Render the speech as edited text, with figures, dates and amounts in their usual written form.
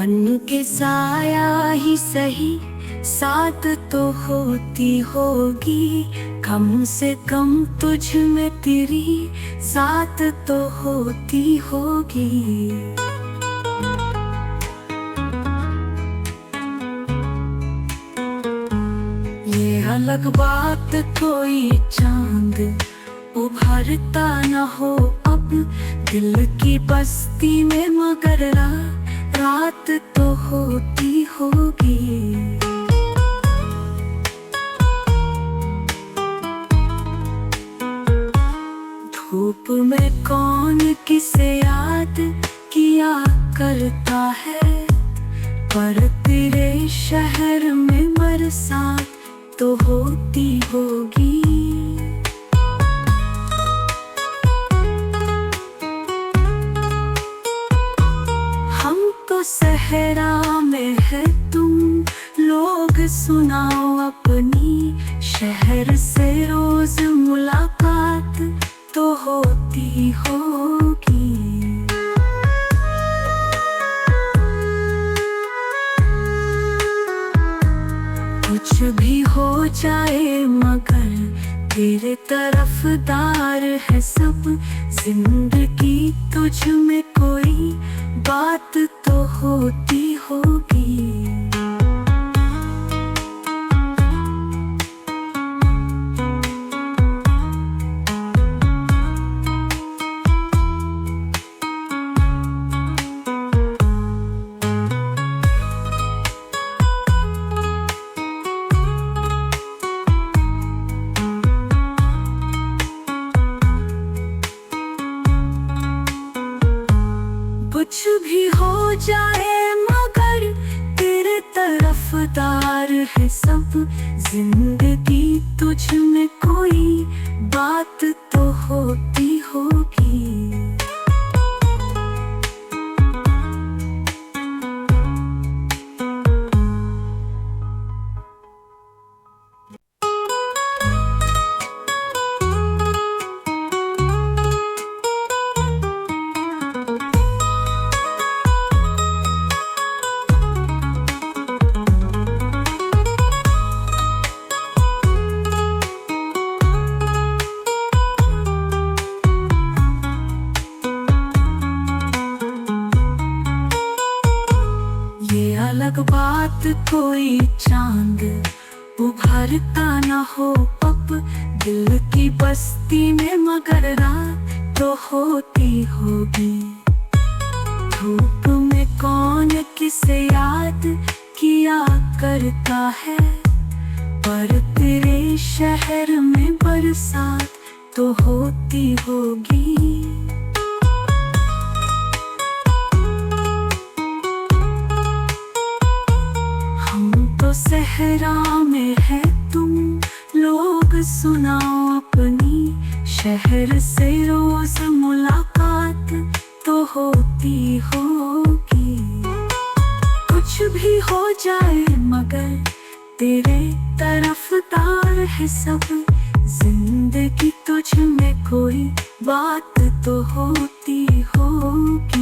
बन के साया ही सही साथ तो होती होगी, कम से कम तुझ में तेरी साथ तो होती होगी। ये अलग बात कोई चांद उभरता न हो अब दिल की बस्ती में, मगर रात तो होती होगी। धूप में कौन किसे याद किया करता है, पर तेरे शहर में बरसात तो होती होगी। हम तो सहरा में है, तुम लोग सुनाओ अपनी शहर से रोज मुलाकात तो होती होगी। कुछ भी हो जाए मगर तेरे तरफदार है सब, जिंदगी तुझ में कोई बात तो होती होगी। कुछ भी हो जाए मगर तेरे तरफदार है सब, जिंदगी तुझ में कोई बात तो होती होगी। अलग बात कोई चांद उभरता न हो अब दिल की बस्ती में, मगर रात तो होती होगी। धूप में कौन किसे याद किया करता है, पर तेरे शहर में बरसात तो होती होगी। सहरा में है, तुम लोग सुनाओ अपनी शहर से रोज मुलाकात तो होती होगी। कुछ भी हो जाए मगर तेरे तरफदार है सब, जिंदगी तुझ में कोई बात तो होती होगी।